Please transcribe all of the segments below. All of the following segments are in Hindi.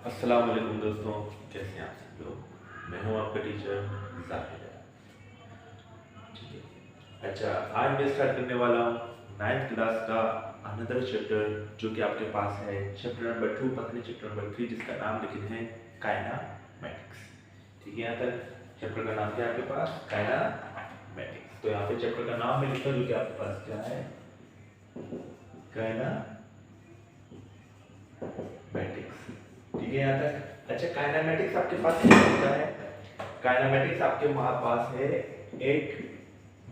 अस्सलाम वालेकुम दोस्तों, कैसे हैं आप सब लोग। मैं हूं आपका टीचर जाहिद। ठीक है, अच्छा, आज मैं स्टार्ट करने वाला हूं 9th क्लास का अनदर चैप्टर जो कि आपके पास है चैप्टर नंबर 2, पता नहीं चैप्टर नंबर 3, जिसका नाम लिखित है काइनामेटिक्स। ठीक है, यहाँ तक चैप्टर का नाम क्या है आपके पास, काइनामेटिक्स। तो यहाँ पे चैप्टर का नाम में लिखा जो कि आपके पास क्या है, काइनामेटिक्स। ठीक है, यहाँ तक। अच्छा, काइनेमेटिक्स आपके पास क्या होता है। काइनेमेटिक्स आपके पास है एक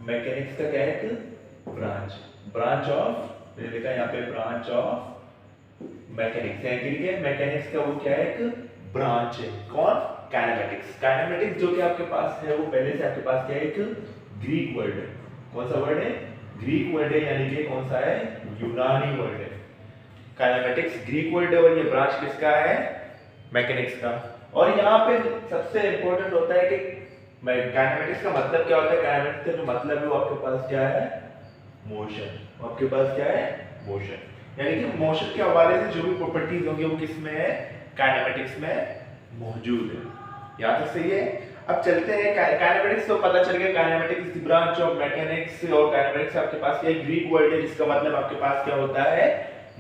मैकेनिक्स का क्या है, एक ब्रांच ऑफ, मैंने लिखा यहाँ पे ब्रांच ऑफ मैकेनिक्स है। ठीक है, मैकेनिक्स का वो क्या है, एक ब्रांच है। कौन, काइनेमेटिक्स। काइनेमेटिक्स जो कि आपके पास है वो पहले से आपके पास क्या है, एक ग्रीक वर्ड है। कौन सा वर्ड है, ग्रीक वर्ड है, यानी कि कौन सा है, यूनानी वर्ड है। काइनेमेटिक्स ग्रीक वर्ड है और ये ब्रांच किसका है, मैकेनिक्स का। और यहाँ पे सबसे इंपॉर्टेंट होता है कि काइनेमेटिक्स का मतलब क्या होता है। काइनेमेटिक्स का जो मतलब है वो आपके पास क्या है, मोशन। आपके पास क्या है, मोशन। यानी कि मोशन के हवाले से जो भी प्रॉपर्टीज होंगी वो किसमें है, काइनेमेटिक्स में मौजूद है। यहाँ तक सही है। अब चलते हैं काइनेमेटिक्स, तो पता चल गया kinematics is branch of mechanics. और काइनेमेटिक्स आपके पास ये ग्रीक वर्ड है जिसका मतलब आपके पास क्या होता है,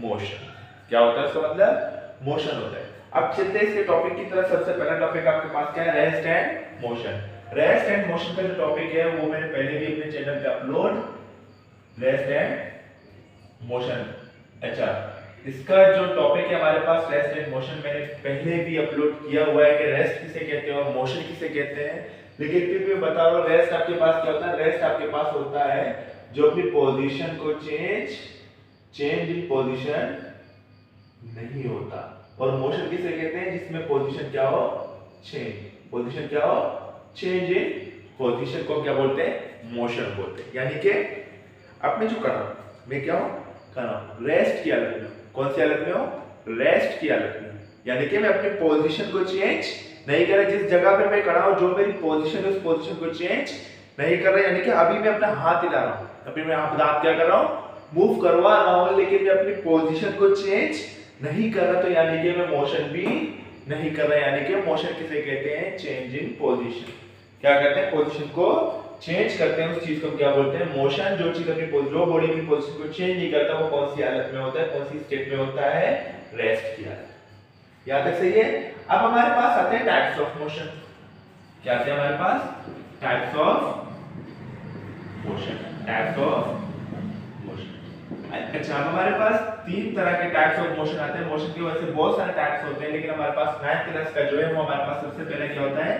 मोशन। क्या होता है इसका मतलब, मोशन होता है। अब चलते हैं इसके टॉपिक की तरफ। सबसे पहला टॉपिक आपके पास क्या है, rest and motion. Rest and motion का जो टॉपिक है वो मैंने पहले भी अपने चैनल पे अपलोड, रेस्ट एंड मोशन। अच्छा, इसका जो टॉपिक है हमारे पास रेस्ट एंड मोशन, मैंने पहले भी अपलोड किया हुआ है कि रेस्ट किसे कहते हैं और मोशन किसे कहते हैं। लेकिन फिर भी बता रहा हूं, रेस्ट आपके पास क्या होता है, रेस्ट आपके पास होता है जो अपनी पोजीशन को चेंज इन पोजीशन नहीं होता। और मोशन किसे कहते हैं, जिसमें पोजीशन क्या हो, चेंज। पोजीशन क्या हो, चेंज इन पोजीशन को क्या बोलते हैं, मोशन बोलते हैं। यानी कि अब मैं जो कर रहा हूं, मैं क्या हूं, कर रहा हूं रेस्ट की हालत में। कौन सी हालत में हो, रेस्ट की हालत में। यानी कि मैं अपनी पोजीशन को चेंज नहीं कर रहा। जिस जगह पे मैं खड़ा हूं, जो मेरी पोजीशन है उस पोजीशन को चेंज नहीं कर रहा। यानी कि अभी मैं अपना हाथ हिला रहा हूं, अभी मैं हाथ क्या कर रहा हूं, मूव करवा रहा हूं, लेकिन मैं अपनी पोजीशन को चेंज नहीं कर रहा। तो यानी कि मैं मोशन भी नहीं कर रहा। यानी कि मोशन किसे कहते हैं, चेंज इन पोजीशन। क्या करते हैं, पोजीशन को चेंज करते हैं, उस चीज को क्या बोलते हैं, मोशन। जो चीज अपनी जो बॉडी की पोजीशन को चेंज नहीं करता वो कौन सी हालत में होता है, कौन सी स्टेट में होता है, रेस्ट की हालत। यहां तक सही है। अब हमारे पास आते हैं टाइप्स ऑफ मोशन। क्या आते हैं हमारे पास, types of motion, types of motion. अच्छा, अब हमारे पास 3 तरह के टाइप्स ऑफ मोशन आते हैं। मोशन की वजह से बहुत सारे टाइप्स होते हैं, लेकिन हमारे पास 9th क्लास का जो है वो हमारे पास सबसे पहले क्या होता है,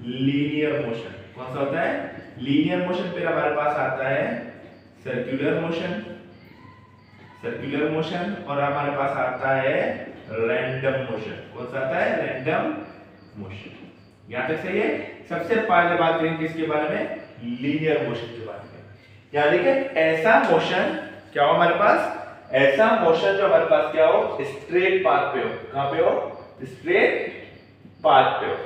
लीनियर मोशन। कौन सा होता है, लीनियर मोशन। फिर हमारे पास आता है सर्कुलर मोशन, सर्कुलर मोशन। और हमारे पास आता है रैंडम मोशन। कौन सा आता है, रैंडम मोशन। यहां तक सही है। सबसे पहले बात करेंगे किसके बारे में, लीनियर मोशन के बारे में। यानी कि ऐसा मोशन क्या हो हमारे पास, ऐसा मोशन जो हमारे पास क्या हो, स्ट्रेट पाथ पे हो। कहां पे हो, स्ट्रेट पाथ पे हो।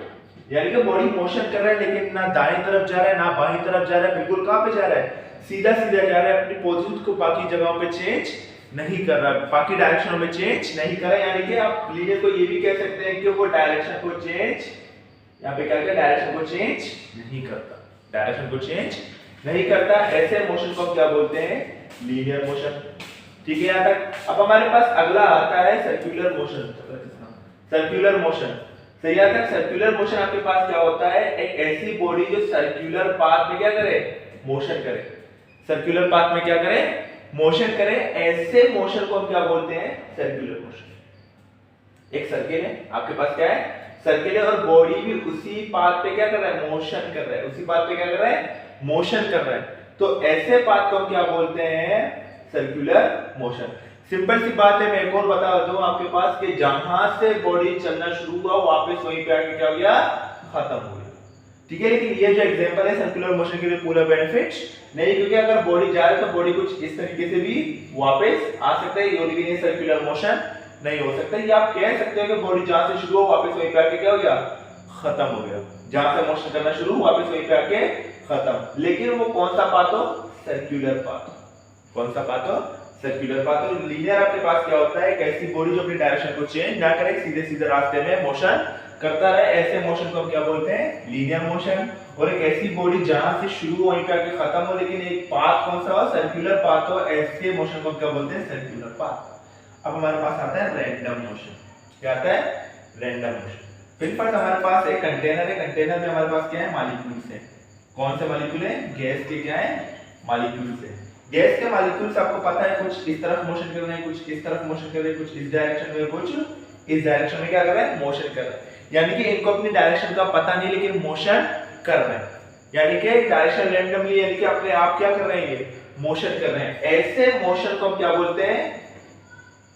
यानी कि बॉडी मोशन कर रहा है लेकिन ना दाएं तरफ जा रहा है ना बाईं तरफ जा रहा है, बिल्कुल कहां पे जा रहा है, सीधा सीधा जा रहा है। अपनी पोजीशन को बाकी जगहों पे चेंज नहीं कर रहा, बाकी डायरेक्शनों में चेंज नहीं कर रहा। यानी कि आप लीनियर को ये भी कह सकते हैं कि वो डायरेक्शन को चेंज, यहाँ पे क्या कहते हैं, डायरेक्शन को चेंज नहीं करता, डायरेक्शन को चेंज नहीं करता। ऐसे मोशन को क्या बोलते हैं, लीनियर मोशन। ठीक है, यहां तक। अब हमारे पास अगला आता है सर्कुलर मोशन। सर्कुलर मोशन सही आता है। सर्कुलर मोशन आपके पास क्या होता है, एक ऐसी बॉडी जो सर्कुलर पाथ में क्या करे, मोशन करे। सर्कुलर पाथ में क्या करे, मोशन करे। ऐसे मोशन को हम क्या बोलते हैं, सर्कुलर मोशन। एक सर्किल है आपके पास, क्या है, सर्किल है, और बॉडी भी उसी पाथ पे क्या कर रहा है, मोशन कर रहा है। उसी पाथ पे क्या कर रहा है, मोशन कर रहा है। तो ऐसे पाथ को हम क्या बोलते हैं, सर्कुलर मोशन। सिंपल सी बात है, मैं एक और बता दूं आपके पास कि जहां से बॉडी चलना शुरू हुआ वापस वहीं पे आके क्या हो गया, खत्म हो गया। ठीक है, लेकिन ये जो एग्जांपल है सर्कुलर मोशन के लिए पूरा बेनिफिट नहीं, क्योंकि अगर बॉडी जा रही है तो बॉडी कुछ इस तरीके से भी वापस आ सकता है। ये सर्कुलर मोशन नहीं हो सकता। ये आप कह सकते हो कि बॉडी जहां से शुरू हो वापस वहीं पे आके क्या हो गया, खत्म हो गया। जहां से मोशन करना शुरू वापस वहीं पे आके खत्म। लेकिन वो कौन सा पाथ हो, सर्कुलर पाथ। कौन सा पाथ हो, सर्कुलर पाथ। तो लीनियर आपके पास क्या होता है, एक ऐसी बॉडी जो अपनी डायरेक्शन को चेंज ना करे, सीधे सीधे रास्ते में मोशन करता रहे, ऐसे मोशन को हम क्या बोलते हैं, लीनियर मोशन। और एक ऐसी बॉडी जहां से शुरू वहीं पे आके खत्म हो, लेकिन एक पाथ कौन सा हो, सर्कुलर पाथ हो, ऐसे मोशन को क्या बोलते हैं, सर्कुलर पाथ। अब हमारे पास आता है रैंडम मोशन। क्या आता है, रैंडम मोशन। फिर फर्स्ट हमारे पास एक कंटेनर है, कंटेनर में हमारे पास क्या है, मॉलिक्यूल्स है। कौन से मॉलिक्यूल है, गैस के क्या है, मॉलिक्यूल्स है। गैस के मॉलिक्यूल्स आपको पता है कुछ इस तरफ मोशन कर रहे हैं, कुछ इस तरफ मोशन कर रहे हैं, कुछ इस डायरेक्शन में, कुछ इस डायरेक्शन में क्या कर रहे हैं, मोशन कर रहे हैं। यानी कि इनको अपनी डायरेक्शन का पता नहीं, लेकिन मोशन कर रहे हैं। यानी कि डायरेक्शन रैंडमली, यानी कि अपने आप क्या कर रहे हैं, ये मोशन कर रहे हैं। ऐसे मोशन को हम क्या बोलते हैं,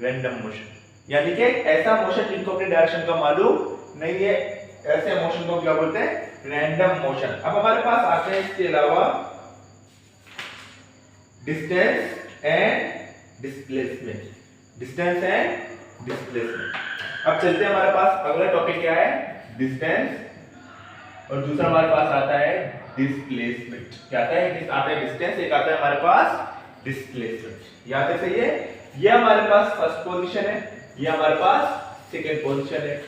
रैंडम मोशन। यानी कि ऐसा मोशन जिनको अपनी डायरेक्शन का मालूम नहीं है, ऐसे मोशन को क्या बोलते हैं, रैंडम मोशन। अब हमारे पास आते हैं इसके अलावा distance and displacement. Distance and displacement. अब चलते हैं, हमारे पास अगला टॉपिक क्या है, डिस्टेंस, और दूसरा हमारे पास आता है डिस्प्लेसमेंट। क्या आता है, आता है डिस्टेंस, एक आता है हमारे पास डिस्प्लेसमेंट। यहां तक सही है। ये हमारे पास फर्स्ट पोजीशन है, ये हमारे पास सेकंड पोजीशन है।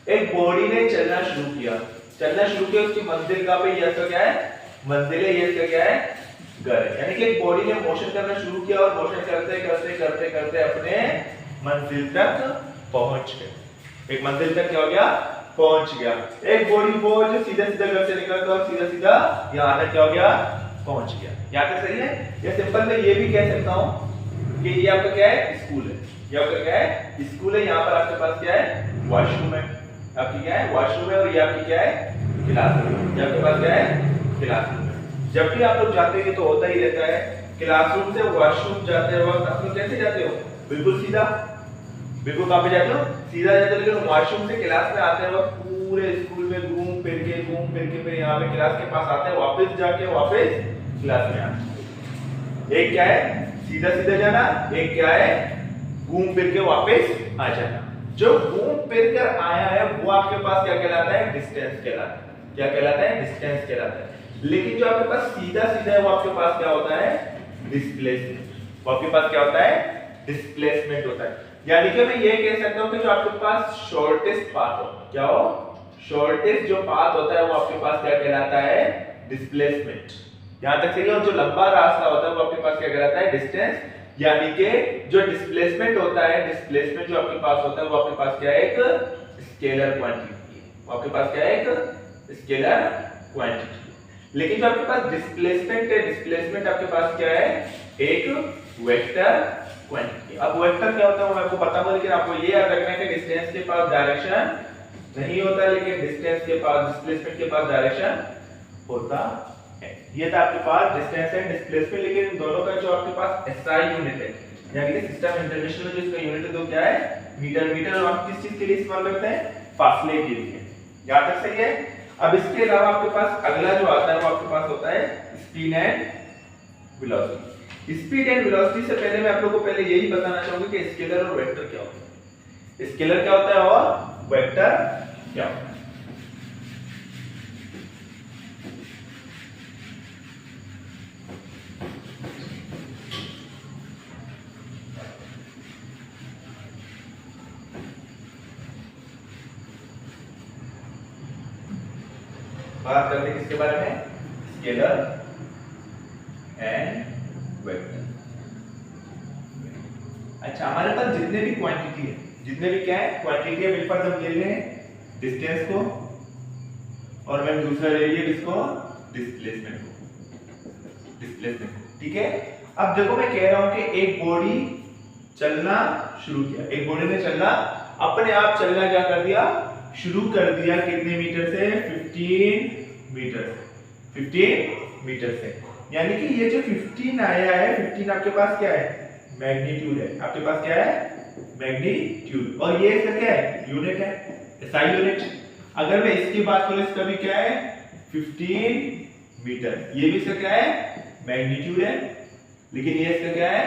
एक बॉडी ने चलना शुरू किया, उसकी मंजिल का पे, ये इसका क्या है, मंजिल है, ये इसका क्या है, घर है। यानी कि एक बॉडी ने मोशन करना शुरू किया और मोशन करते करते करते करते अपने मंजिल तक पहुंच गए। एक मंजिल तक क्या हो गया, पहुंच गया। एक बॉडी वो जो सीधा सीधा घर से निकलता और सीधा सीधा यहां तक क्या हो गया, पहुंच गया। यहां तक सही है। या सिंपल में ये भी कह सकता हूं कि ये आपका क्या है, स्कूल है। ये आपका क्या है, स्कूल है। यहाँ पर आपके पास क्या है, वॉशरूम है। आपकी क्या है, वॉशरूम है। और ये आपकी क्या है, क्लासरूम। ये आपके पास क्या है, क्लासरूम है। जब भी आप लोग जाते हैं तो होता ही रहता है, क्लासरूम से वॉशरूम जाते वक्त आप लोग कैसे जाते हो, बिल्कुल सीधा, बिल्कुल कहां पे जाते हो, सीधा जाते हो। लेकिन वॉशरूम से क्लास में आते वक्त पूरे स्कूल में घूम फिर के फिर यहाँ पे क्लास के पास आते हैं, वापस जाके वापस क्लास में आते हैं। एक क्या है, सीधा सीधा जाना, एक क्या है, घूम फिर के वापस आ जाना। जो घूम फिर कर आया है वो आपके पास क्या कहलाता है, डिस्टेंस कहलाता है। क्या कहलाता है, डिस्टेंस कहलाता है। लेकिन जो आपके पास सीधा सीधा है वो आपके पास क्या होता है, डिस्प्लेसमेंट। वो आपके पास क्या होता है, डिस्प्लेसमेंट होता है। यानी कि मैं ये कह सकता हूं कि जो आपके पास शॉर्टेस्ट पाथ हो, क्या हो, शॉर्टेस्ट जो पाथ होता है वो आपके पास क्या कहलाता है, डिस्प्लेसमेंट। यहां तक सही है। और जो लंबा रास्ता होता है वो आपके पास क्या कहलाता है, डिस्टेंस। यानी कि जो डिस्प्लेसमेंट होता है, डिस्प्लेसमेंट जो आपके पास होता है वो आपके पास क्या है, एक स्केलर क्वांटिटी है। आपके पास क्या है, एक स्केलर क्वांटिटी। लेकिन जो आपके पास डिस्प्लेसमेंट है, डिस्प्लेसमेंट आपके पास क्या है, एक वेक्टर क्वांटिटी। अब वेक्टर क्या होता है वो आपको पता होगा, लेकिन आपको ये याद रखना है कि डिस्टेंस के पास डायरेक्शन नहीं होता, लेकिन डिस्टेंस के पास, डिस्प्लेसमेंट के पास डायरेक्शन होता है। ये था आपके पास डिस्टेंस एंड डिस्प्लेसमेंट। लेकिन इन दोनों का जो आपके पास एसआई यूनिट है, यानी कि सिस्टम इंटरनेशनल जो इसका यूनिट है तो क्या है, मीटर। मीटर और आप किस चीज के लिए इस्तेमाल करते हैं, फासले के लिए। यहां तक सही है। अब इसके अलावा आपके पास अगला जो आता है वो आपके पास होता है speed and velocity. Speed and velocity से पहले मैं आप लोगों को पहले यही बताना चाहूंगा कि स्केलर और वेक्टर क्या होता है। स्केलर क्या होता है और वेक्टर क्या होता है। बात करते हैं किसके बारे में, स्केलर एंड वेक्टर। अच्छा, हमारे पास जितने भी क्वांटिटी है, जितने भी क्या है क्वांटिटी है, मेरे पास हम ले रहे हैं डिस्टेंस को और मैं दूसरा ले लिया किसको, डिस्प्लेसमेंट को, डिस्प्लेसमेंट को। ठीक है। अब देखो मैं कह रहा हूं कि एक बॉडी चलना शुरू किया, एक बॉडी ने चलना अपने आप चलना क्या कर दिया, शुरू कर दिया। कितने मीटर से, 15 मीटर से, 15 मीटर से। यानी कि ये जो 15 आया है, 15 आपके पास क्या है, मैग्नीट्यूड है। आपके पास क्या है, मैग्नीट्यूड। और ये इसका क्या है, यूनिट है, एसआई यूनिट। अगर मैं इसकी बात करूं, इसका भी क्या है, 15 मीटर। ये भी इसका क्या है, मैग्नीट्यूड है। लेकिन ये इसका क्या है,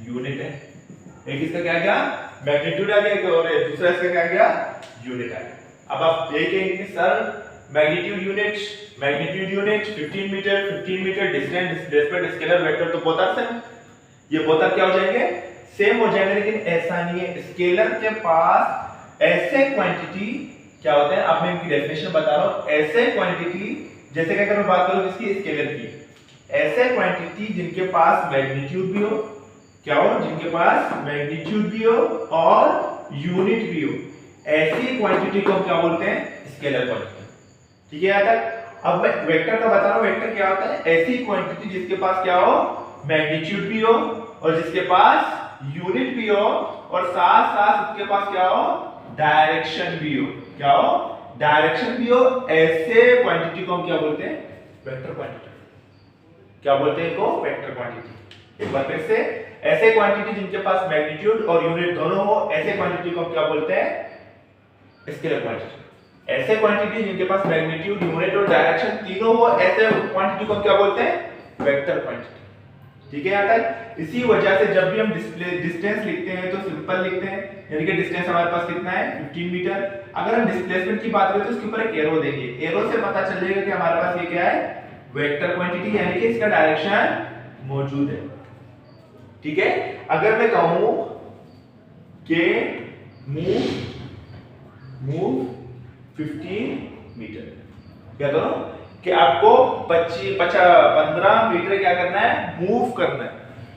यूनिट है। एक इसका क्या गया, मैग्नीट्यूड आ गया, और दूसरा इसका क्या गया, यूनिट आ गया। अब आप ये कहेंगे कि sir magnitude unit 15 metre, 15 metre, distance, displacement, scalar, vector तो बहुत आसान है। ये बहुत क्या हो जाएंगे, सेम हो जाएगा, लेकिन ऐसा नहीं है। स्केलर के पास ऐसे क्वांटिटी क्या होते हैं, अब मैं इनकी डेफिनेशन बता रहा हूं। ऐसे क्वांटिटी, जैसे कि अगर मैं बात करूं किसकी, स्केलर की, ऐसे क्वांटिटी जिनके पास मैग्नीट्यूड भी हो, क्या हो, जिनके पास मैग्नीट्यूड भी हो और यूनिट भी हो, ऐसी क्वांटिटी को क्या बोलते हैं, स्केलर क्वांटिटी। ठीक है, यहाँ तक। अब मैं वेक्टर का बता रहा हूं। वेक्टर क्या होता है, ऐसी क्वांटिटी जिसके पास क्या हो, मैग्नीट्यूड भी हो और जिसके पास यूनिट भी हो और साथ साथ उसके पास क्या हो, डायरेक्शन भी हो। क्या हो, डायरेक्शन भी हो। ऐसे क्वांटिटी को हम क्या बोलते हैं, वेक्टर क्वांटिटी। क्या बोलते हैं इनको, वेक्टर क्वांटिटी। एक बार फिर से, ऐसे क्वांटिटी जिनके पास मैग्नीट्यूड और यूनिट दोनों हो, ऐसे क्वांटिटी को हम क्या बोलते हैं, स्केलर क्वांटिटी। ऐसे क्वांटिटी जिनके पास मैग्नीट्यूड, यूनिट और डायरेक्शन तीनों हो, ऐसे क्वांटिटी को हम क्या बोलते हैं, वेक्टर क्वांटिटी। ठीक है, यहाँ तक। इसी वजह से जब भी हम डिस्टेंस लिखते हैं तो सिंपल लिखते हैं, यानी कि डिस्टेंस हमारे पास कितना है, 15 मीटर। अगर हम डिस्प्लेसमेंट की बात करें तो इसके ऊपर एक एरो देंगे, एरो से पता चल जाएगा कि हमारे पास ये क्या है, वेक्टर क्वांटिटी, यानी कि इसका डायरेक्शन मौजूद है। ठीक है, अगर मैं कहूं कि मूव 15 मीटर, क्या करो कि आपको 15 मीटर क्या करना है, मूव करना है।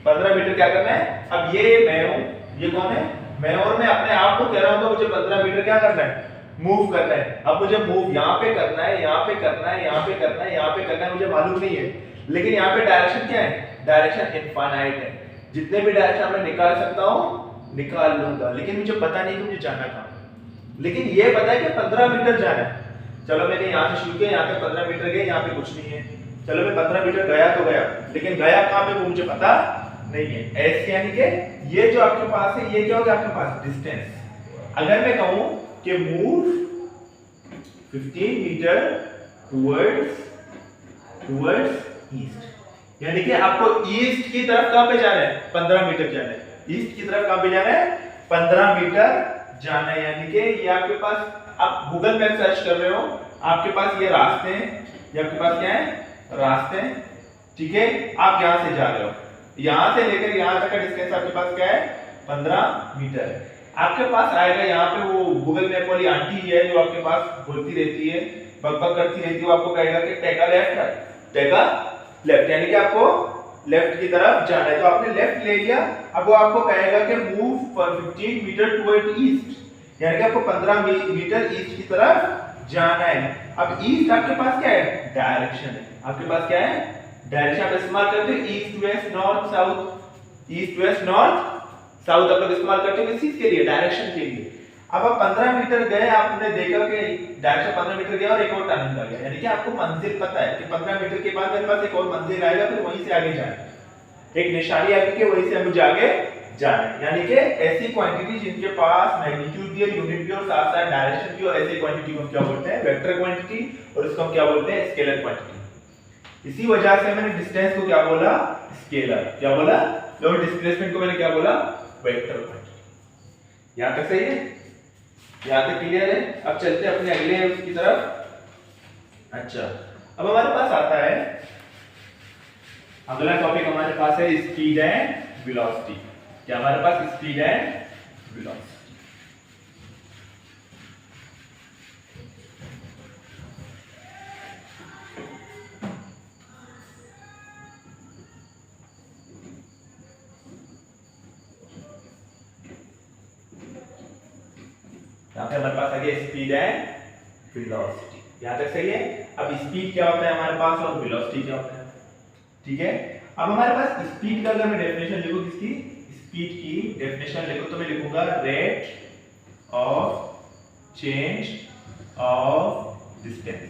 15 मीटर क्या करना है। अब ये मैं हूं, ये कौन है, मैं, और मैं अपने आप को कह रहा हूं तो मुझे 15 मीटर क्या करना है, मूव करना है। अब मुझे मूव यहां पे करना है, यहां पे करना है, यहां पे करना है, यहां पे करना है, मुझे मालूम नहीं है, लेकिन यहां पे डायरेक्शन क्या है, डायरेक्शन इनफाइनाइट है। जितने भी डायरेक्शन मैं निकाल सकता हूं निकाल लूंगा, लेकिन मुझे पता नहीं कि मुझे जाना कहां। लेकिन ये पता है कि 15 मीटर जाना है। चलो मैंने यहां से शुरू किया, यहां पे 15 मीटर गए, यहां पे कुछ नहीं है। चलो मैं 15 मीटर गया तो गया, लेकिन गया कहां पे वो मुझे पता नहीं है। ऐसे यानी कि ये जो आपके पास है, ये क्या होगा आपके पास, डिस्टेंस। अगर मैं कहूं कि मूव 15 मीटर टुवर्ड्स ईस्ट, यानी कि आपको ईस्ट की तरफ कहां पे जाना है, 15 मीटर जाना है। ईस्ट की तरफ कहां पे जाना है, 15 मीटर जाना है। यानी कि ये आपके पास, आप गूगल मैप सर्च कर रहे हो, आपके पास ये रास्ते हैं, ये आपके पास क्या है, रास्ते हैं। ठीक है, आप यहां से जा रहे हो, यहां से लेकर यहां तक का डिस्टेंस आपके पास क्या है, 15 मीटर है। आपके पास आएगा यहाँ पे वो गूगल मैप वाली आंटी है जो आपके पास बोलती रहती है, बकबक करती रहती है, वो आपको कहेगा कि take a left, take a left, यानी कि आपको लेफ्ट की तरफ जाना है। तो आपने लेफ्ट ले लिया, अब वो आपको कहेगा कि मूव 15 मीटर टुवर्ड ईस्ट, यानी कि आपको 15 मीटर ईस्ट की तरफ जाना है। अब ईस्ट आपके पास क्या है, डायरेक्शन है। आपके पास क्या है, डायरेक्शन। आप इस्तेमाल करते हो east west north south, east west north south आप लोग इस्तेमाल करते हो किस चीज के लिए, डायरेक्शन के लिए। अब आप 15 मीटर गए, आपने देखा कि डायरेक्शन 15 मीटर गया और एक और टर्निंग आ गया, यानी कि आपको मंजिल पता है कि 15 मीटर के बाद मेरे पास एक और मंजिल आएगा, फिर वहीं से आगे जाना है, एक निशानी आगे के वहीं से मुझे आगे जाना है। यानी कि ऐसी क्वांटिटी जिनके पास मैग्नीट्यूड भी है, यूनिट भी और साथ साथ डायरेक्शन भी, और ऐसी क्वांटिटी को हम क्या बोलते हैं, वेक्टर क्वांटिटी, और इसको हम क्या बोलते हैं, स्केलर क्वांटिटी। इसी वजह से मैंने डिस्टेंस को क्या बोला, स्केलर, क्या बोला, और डिस्प्लेसमेंट को मैंने क्या बोला, वेक्टर क्वांटिटी। यहां तक सही है, यहां तक क्लियर है। अब चलते हैं अपने अगले उसकी तरफ। अच्छा, अब हमारे पास आता है अगला टॉपिक, हमारे पास है स्पीड एंड वेलोसिटी। क्या हमारे पास, स्पीड एंड वेलोसिटी। यहाँ पे हमारे पास आ गया स्पीड एंड वेलोसिटी। यहाँ तक सही है। अब स्पीड क्या होता है हमारे पास और वेलोसिटी क्या होता है, ठीक है। अब हमारे पास स्पीड का अगर मैं डेफिनेशन लिखूं, किसकी, स्पीड की डेफिनेशन लिखूं, तो मैं लिखूंगा rate of change of distance.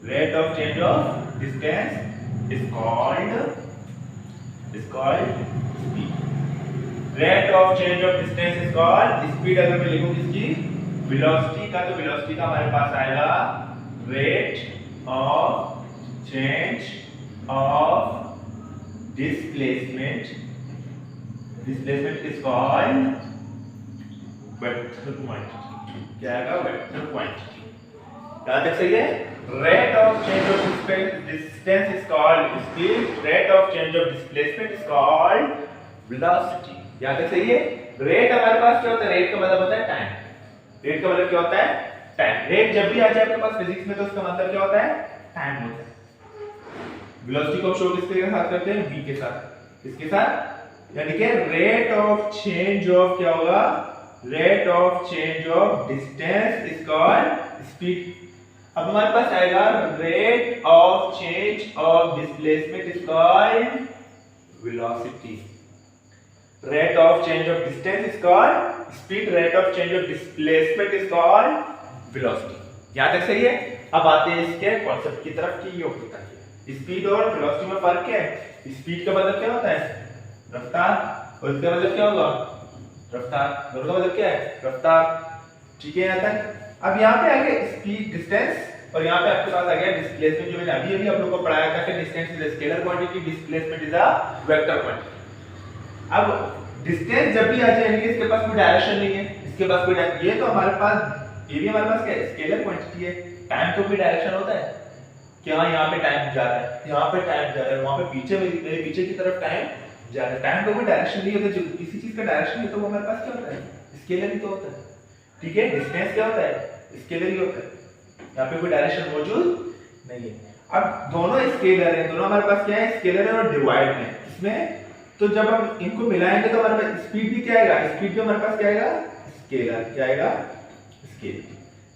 Rate of change of distance is called speed. Rate of change of distance is called speed. अगर मैं लिखूं किसकी, वेलोसिटी का, तो वेलोसिटी का हमारे पास आएगा rate of change of displacement. Displacement is called vector quantity. क्या आएगा, वेक्टर क्वांटिटी। यहां तक सही है। Rate of change of distance is called speed, rate of change of displacement is called velocity. यहाँ तक सही है। रेट हमारे पास क्या होता है, रेट का मतलब होता है टाइम। रेट का मतलब क्या होता है, टाइम। रेट जब भी आ जाए आपके पास फिजिक्स में तो उसका मतलब क्या होता है, टाइम होता है। वेलोसिटी को शो किसके साथ करते हैं, v के साथ। किसके साथ, यानी कि रेट ऑफ चेंज ऑफ क्या होगा, rate of change of distance is called speed. अब हमारे पास आएगा rate of change of displacement is called velocity. Rate of change of distance is called speed, rate of change of displacement is called velocity. यहां तक सही है। अब आते हैं इसके कॉन्सेप्ट की तरफ कि ये होता है स्पीड और वेलोसिटी में फर्क क्या है। स्पीड का मतलब क्या होता है, रफ्तार, और इसका मतलब क्या होगा, रफ्तार। दोनों का मतलब क्या है, रफ्तार। ठीक है यहाँ तक। अब यहाँ पे आ गया स्पीड, डिस्टेंस, और यहाँ पे आपके पास आ गया डिस्प्लेसमेंट, जो मैंने अभी आप लोगों को पढ़ाया था कि distance is a scalar quantity, displacement is a vector quantity. अब डिस्टेंस जब भी आ जाए यानी इसके पास कोई डायरेक्शन नहीं है, इसके पास कोई ये तो हमारे पास ये भी हमारे पास क्या है, स्केलर क्वांटिटी है। टाइम को भी डायरेक्शन होता है, क्या यहाँ पे टाइम जा रहा है, यहाँ पे टाइम जा रहा है, वहां पे पीछे मेरे पीछे की तरफ टाइम जा रहा है। टाइम को भी डायरेक्शन नहीं होता, जो किसी चीज का डायरेक्शन है तो वो हमारे पास क्या होता है, स्केलर ही तो होता है। ठीक है, डिस्टेंस क्या होता है, स्केलर ही होता है, यहाँ पे कोई डायरेक्शन मौजूद नहीं है। अब दोनों स्केलर हैं, दोनों हमारे पास क्या है, स्केलर है और डिवाइड है इसमें। तो जब हम इनको मिलाएंगे तो हमारे पास स्पीड भी क्या आएगा, स्पीड भी हमारे पास क्या आएगा, स्केलर। क्या आएगा, स्केलर।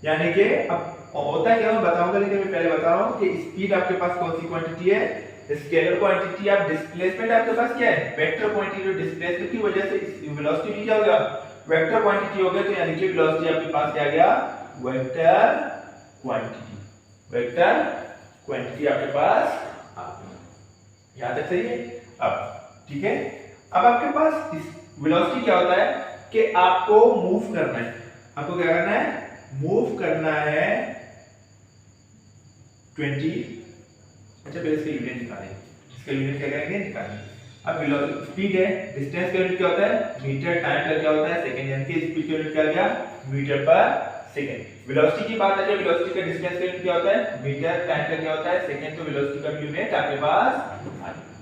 यानी कि अब होता है क्या, मैं बताऊंगा, लेकिन मैं पहले बता रहा हूं कि स्पीड आपके पास कौन सी क्वांटिटी है, स्केलर क्वांटिटी। अब डिस्प्लेसमेंट आपके पास क्या है, वेक्टर क्वांटिटी। जो डिस्प्लेसमेंट की वजह से वेलोसिटी भी क्या होगा, वेक्टर क्वांटिटी हो गया। तो यानी कि वेलोसिटी आपके पास क्या आ गया, वेक्टर क्वांटिटी। वेक्टर क्वांटिटी आपके पास आ गई। यहां तक सही है। अब ठीक है, अब आपके पास वेलोसिटी क्या होता है कि आपको मूव करना है। आपको क्या करना है, मूव करना है 20। अच्छा पहले इसका यूनिट निकालें, इसका यूनिट क्या करेंगे, निकालेंगे। अब वेलोसिटी स्पीड है, डिस्टेंस का यूनिट क्या होता है, मीटर, टाइम का क्या होता है, सेकंड। यानी कि स्पीड का यूनिट क्या गया, मीटर पर सेकंड। वेलोसिटी की बात है, वेलोसिटी का डिस्टेंस का यूनिट क्या होता है, मीटर, टाइम का क्या होता है, सेकंड। तो वेलोसिटी का यूनिट आपके पास,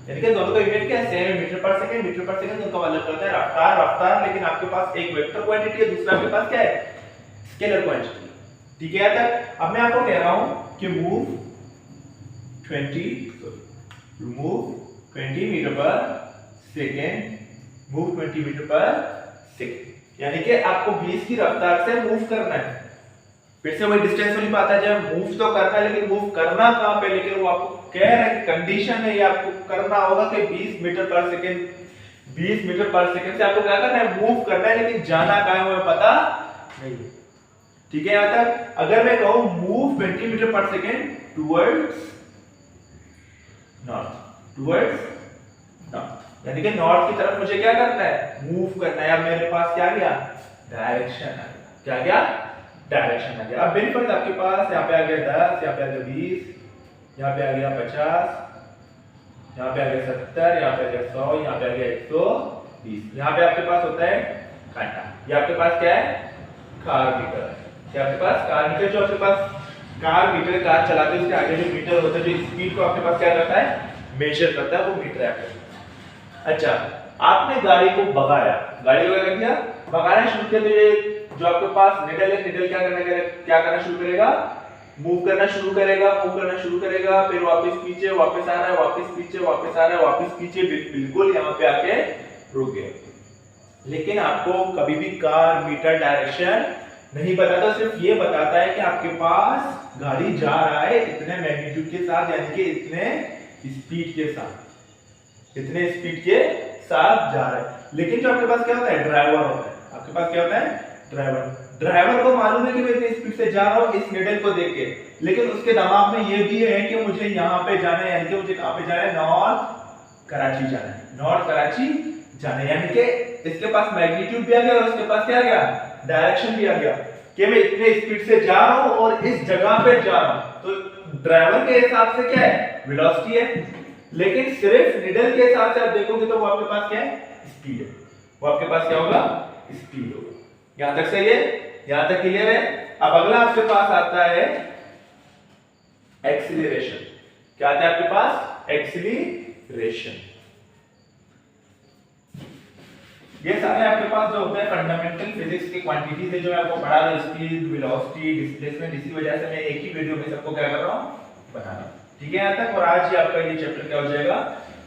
यानी कि दोनों का यूनिट क्या है, सेम है, मीटर पर सेकंड। मीटर पर सेकंड उनका मतलब होता है रफ्तार, रफ्तार। लेकिन आपके पास एक वेक्टर क्वांटिटी है, दूसरा आपके पास क्या है, स्केलर क्वांटिटी। ठीक है तक। अब मैं आपको कह रहा हूं कि मूव 20 मीटर पर सेकेंड, मूव 20 मीटर पर सेकेंड। यानी कि आपको 20 की रफ्तार से मूव करना है। फिर से वही डिस्टेंस वाली बात है, जब मूव तो करना है, लेकिन मूव करना कहां पे, लेकिन वो आपको कह रहा है कंडीशन है, ये आपको करना होगा कि 20 मीटर पर सेकेंड, 20 मीटर पर सेकेंड से आपको क्या करना है, मूव करना है। लेकिन जाना कहां है वो पता नहीं। ठीक है, यहां तक। अगर मैं कहूं मूव 20 मीटर पर second towards north, towards north, यानी कि नॉर्थ की तरफ मुझे क्या करना है, मूव करना है। अब मेरे पास क्या गया, डायरेक्शन आ गया। क्या गया, डायरेक्शन आ गया। अब बेनिफिट आपके पास यहाँ पे आ गया 10, यहाँ पे आ गया 20, यहाँ पे आ गया 50, यहाँ पे आ गया 70, यहाँ पे आ गया 100, यहाँ पे आ गया 120। यहाँ पे आपके पास होता है कांटा। ये आपके पास क्या है, कार मीटर। क्या आपके पास कार मीटर, जो आपके पास कार मीटर, कार चलाते हैं उसके आगे जो मीटर होता है, जो स्पीड को आपके पास क्या करता है, मेजर करता है, वो मीटर है आपके पास। अच्छा, आपने गाड़ी को भगाया, गाड़ी को क्या कर दिया, भगाना शुरू किया। तो ये जो आपके पास निडल है, निडल क्या करना शुरू करेगा, मूव करना शुरू करेगा, मूव करना शुरू करेगा। फिर वापस पीछे, वापस आ रहा है, वापस पीछे, वापस आ रहा है, वापस पीछे, बिल्कुल यहाँ पे आके रुक गए। लेकिन आपको कभी भी कार मीटर डायरेक्शन नहीं बताता, सिर्फ ये बताता है कि आपके पास गाड़ी जा रहा है इतने मैग्नीट्यूड के साथ, यानी कि इतने स्पीड के साथ, इतने स्पीड के साथ जा रहा है। लेकिन जो आपके पास क्या होता है, ड्राइवर होता है। आपके पास क्या होता है, ड्राइवर। ड्राइवर को मालूम है कि मैं इतनी स्पीड से जा रहा हूं इस निडल को देख के, लेकिन उसके दिमाग में ये भी है कि मुझे यहाँ पे जाना है, यानी कि मुझे कहां पे जाना है, नॉर्थ कराची जाना है, नॉर्थ कराची जाना है। यानी कि इसके पास मैग्नीट्यूड भी आ गया और उसके पास क्या आ गया, डायरेक्शन भी आ गया कि मैं इतने स्पीड से जा रहा हूं और इस जगह पे जा रहा हूं। तो ड्राइवर के हिसाब से क्या है, वेलोसिटी है। लेकिन सिर्फ निडल के हिसाब से आप देखोगे तो वो आपके पास क्या है, स्पीड है। वो आपके पास क्या होगा, स्पीड होगा। यहां तक सही है, यहां तक क्लियर है। अब अगला आपके पास आता है एक्सीलरेशन। क्या आता है आपके पास, एक्सीलरेशन। ये सारे आपके पास जो होते हैं फंडामेंटल फिजिक्स की क्वांटिटीज है जो मैं आपको पढ़ा रहा हूं, स्पीड, वेलोसिटी, डिस्प्लेसमेंट, इसी वजह से मैं एक ही वीडियो में सबको क्या कर रहा हूं, बता रहा हूं। ठीक है यहां तक, और आज ही आपका ये चैप्टर क्या हो जाएगा,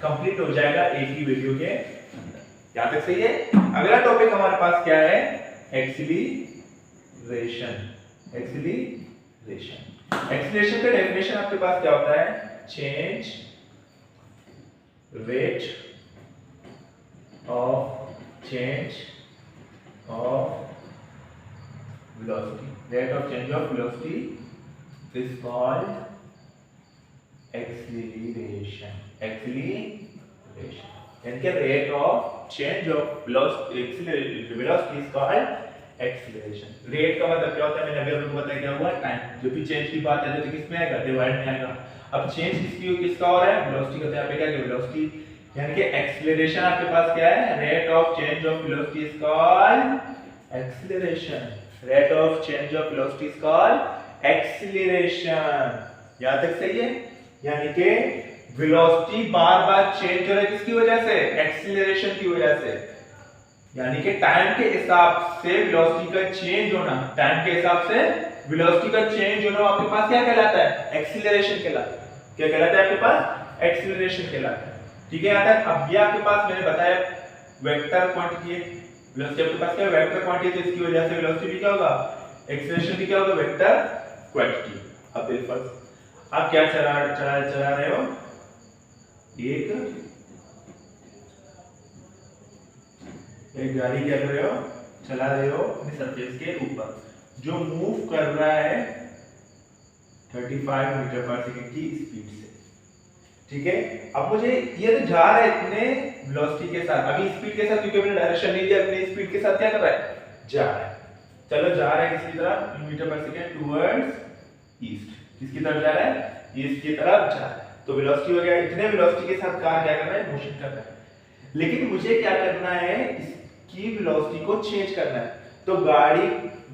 कंप्लीट हो जाएगा एक ही वीडियो के अंदर। यहां तक सही है। अगला टॉपिक हमारे पास क्या है, एक्सीलरेशन। एक्सीलरेशन का डेफिनेशन आपके पास क्या होता है, change rate of change of velocity. Rate of change of velocity is called acceleration. Acceleration. यानी कि rate of change of velocity is called acceleration. Rate का मतलब क्या होता है, मैंने अभी आपको बताया क्या हुआ, टाइम। जो भी चेंज की बात है तो किस में आएगा, डिवाइड में आएगा। अब चेंज किसका हो रहा है, वेलोसिटी का। यहाँ पे क्या है, वेलोसिटी, यानी कि एक्सीलरेशन आपके पास क्या है, rate of change of velocity is called acceleration. Rate of change of velocity is called acceleration. यहां तक सही है। यानी कि वेलोसिटी बार-बार चेंज हो रहा है किसकी वजह से, एक्सीलरेशन की वजह से। यानी कि टाइम के हिसाब से वेलोसिटी का चेंज होना, टाइम के हिसाब से वेलोसिटी का चेंज होना आपके पास क्या कहलाता है, एक्सीलरेशन कहलाता है। क्या कहलाता है आपके पास, एक्सीलरेशन कहलाता है। ठीक है यहां तक। अब ये आपके पास मैंने बताया वेक्टर क्वांटिटी है, वेलोसिटी आपके पास क्या है, वेक्टर क्वांटिटी, तो इसकी वजह से वेलोसिटी भी क्या होगा, एक्सीलरेशन भी क्या होगा, वेक्टर क्वांटिटी। अब देखिए फर्स्ट आप क्या चला रहे हो, एक गाड़ी क्या कर रहे हो, चला रहे हो अपनी सरफेस के ऊपर, जो मूव कर रहा है 35 मीटर पर सेकंड की स्पीड से। ठीक है। अब मुझे ये तो जा रहा है इतने वेलोसिटी के साथ, अभी स्पीड के साथ, क्योंकि मैंने डायरेक्शन नहीं दिया, अपनी स्पीड के साथ क्या कर रहा है, जा रहा है। चलो जा रहा है किसकी तरफ, मीटर पर सेकंड टुवर्ड्स ईस्ट। किसकी तरफ जा रहा है, ईस्ट की तरफ जा रहा है। तो वेलोसिटी हो गया, इतने वेलोसिटी के साथ कार क्या कर रहा है, मोशन कर रहा है। लेकिन मुझे क्या करना है, इसकी वेलोसिटी को चेंज करना है। तो गाड़ी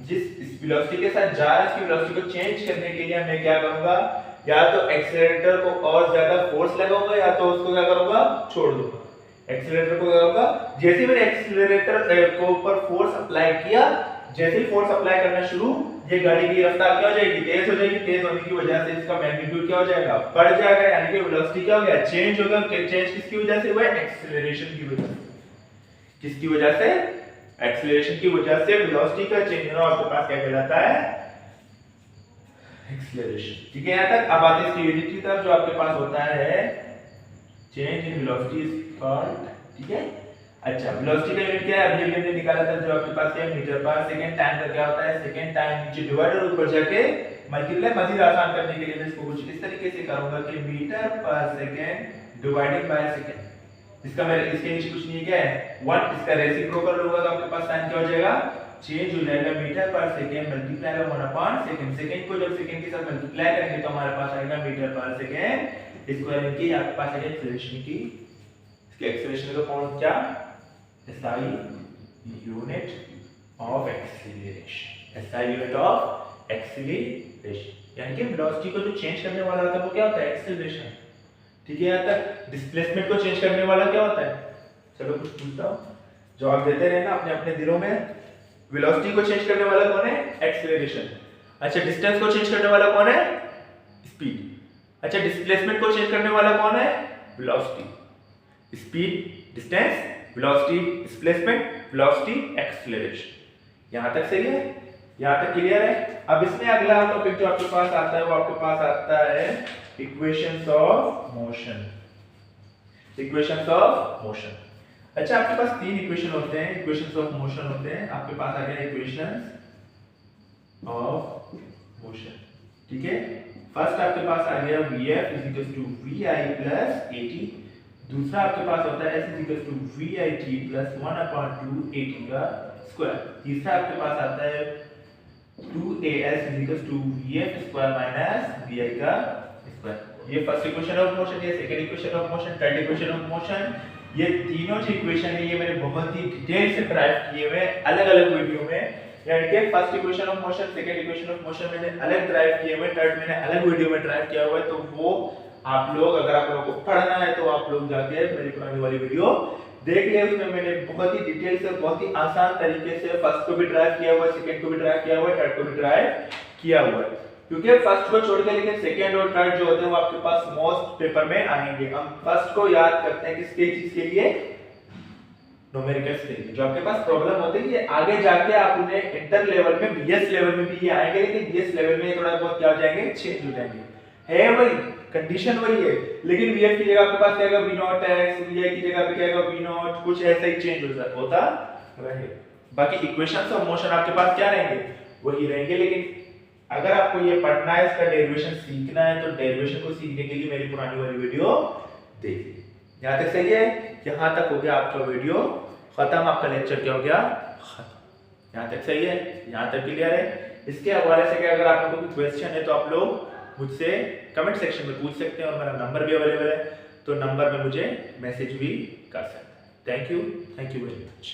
जिस वेलोसिटी के साथ जा रहा है, इसकी वेलोसिटी को चेंज करने के लिए मैं क्या करूंगा, या तो एक्सीलरेटर को और ज्यादा फोर्स लगाऊंगा, या तो उसको क्या करूंगा, छोड़ दूंगा। एक्सीलरेटर को क्या करूंगा, जैसे मैंने एक्सीलरेटर को ऊपर फोर्स अप्लाई किया, जैसे ही फोर्स अप्लाई करना शुरू, ये गाड़ी की रफ्तार क्या हो जाएगी, तेज हो जाएगी। तेज होने की वजह से इसका मैग्नीट्यूड क्या हो जाएगा, बढ़ जाएगा। यानी कि वेलोसिटी क्या हो गया, चेंज होगा। चेंज किसकी वजह से हुआ है, एक्सीलरेशन की वजह से। किसकी वजह से, एक्सीलरेशन की वजह से वेलोसिटी का चेंज होना आपके पास क्या कहलाता है, एक्सीलरेशन। ठीक है यहां तक। अब आते हैं इसकी यूनिट की तरफ, जो आपके पास होता है change in velocity is called. ठीक है। अच्छा, वेलोसिटी का यूनिट क्या है, अभी हमने निकाला था, जो आपके पास है मीटर पर सेकंड। टाइम का क्या होता है, सेकंड। टाइम नीचे डिवाइड और ऊपर जाके मल्टीप्लाई। मजीद आसान करने के लिए मैं इसको कुछ इस तरीके से करूंगा कि मीटर पर सेकंड डिवाइडेड बाय सेकंड। इसका मेरे इसके नीचे कुछ नहीं, क्या है 1। इसका रेसिप्रोकल होगा तो आपके पास साइन क्या हो जाएगा, चेंज हो जाएगा। मीटर पर सेकंड मल्टीप्लाई बाय 1/सेकंड। सेकंड को जब सेकंड के साथ मल्टीप्लाई करेंगे तो हमारे पास आएगा मीटर पर सेकंड स्क्वायर। इनकी आपके पास आएगा एक्सीलरेशन की, इसके एक्सीलरेशन का कौन क्या, SI unit of acceleration. SI unit of acceleration. यानी कि वेलोसिटी को जो चेंज करने वाला होता है वो क्या होता है, एक्सीलरेशन। ठीक है। यहां तक डिस्प्लेसमेंट को चेंज करने वाला क्या होता है, चलो कुछ पूछता हूं, जवाब देते रहना अपने अपने दिलों में। वेलोसिटी को चेंज करने वाला कौन है, एक्सीलरेशन। अच्छा, डिस्टेंस को चेंज करने वाला कौन है, स्पीड। अच्छा, डिस्प्लेसमेंट को चेंज करने वाला कौन है, velocity. Speed, distance, velocity, displacement, velocity, acceleration. यहां तक सही है, यहां तक क्लियर है। अब इसमें अगला टॉपिक जो आपके पास आता है वो आपके पास आता है equations of motion. Equations of motion. अच्छा, आपके पास 3 इक्वेशन होते हैं, इक्वेशंस ऑफ मोशन होते हैं। आपके पास आ गया इक्वेशंस ऑफ मोशन। ठीक है। फर्स्ट आपके पास आ गया Vf = Vi + AT। दूसरा आपके पास होता है S = VIT + 1/2 AT का स्क्वायर। तीसरा आपके पास आता है 2AS = VF² - VI का स्क्वायर। ये फर्स्ट इक्वेशन ऑफ मोशन, ये second equation of motion, third equation of motion. ये तीनों जो इक्वेशन है ये मैंने बहुत ही डिटेल से ड्राइव किए हुए अलग-अलग वीडियो में। यानी कि first equation of motion, second equation of motion मैंने अलग ड्राइव किए हुए, थर्ड मैंने अलग वीडियो में ड्राइव किया हुआ है। तो वो आप लोग, अगर आप लोगों को पढ़ना है तो आप लोग जाके मेरी पुरानी वाली वीडियो देख लिया उसमें मैंने बहुत ही डिटेल से, बहुत ही आसान तरीके से फर्स्ट को भी ड्राइव किया हुआ है, सेकंड को भी ड्राइव किया हुआ है, थर्ड को भी ड्राइव किया हुआ है, क्योंकि फर्स्ट को छोड़ के लेकिन सेकंड और थर्ड जो होते हैं वो आपके पास मोस्ट पेपर में आएंगे। हम फर्स्ट को याद करते हैं किसके चीज के लिए, न्यूमेरिकल्स के लिए। जो आपके पास प्रॉब्लम होते हैं ये आगे जाके आप उन्हें इंटर लेवल में, बीएस लेवल में भी ये आएंगे, लेकिन बीएस लेवल में थोड़ा बहुत क्या हो जाएंगे, चेंज हो जाएंगे। है वही कंडीशन वही है, लेकिन वीएफ की जगह आपके पास क्या आएगा, वी नॉट एक्स, वी की जगह पे क्या आएगा, वी नॉट, कुछ ऐसा ही चेंज होता रहे। बाकी इक्वेशंस ऑफ मोशन आपके पास क्या रहेंगे, वही रहेंगे। लेकिन अगर आपको ये पढ़ना है, इसका डेरिवेशन सीखना है, तो डेरिवेशन को सीखने के लिए मेरी पुरानी वाली वीडियो देखिए। यहां तक सही है, यहां तक हो गया आपका वीडियो खत्म, आपका लेक्चर क्या हो गया, खत्म। यहां तक सही है, यहां तक क्लियर है। इसके हवाले से क्या अगर आप लोगों को क्वेश्चन है तो आप लोग मुझसे कमेंट सेक्शन में पूछ सकते हैं, और मेरा नंबर भी अवेलेबल है, तो नंबर में मुझे मैसेज भी कर सकते हैं। Thank you very much.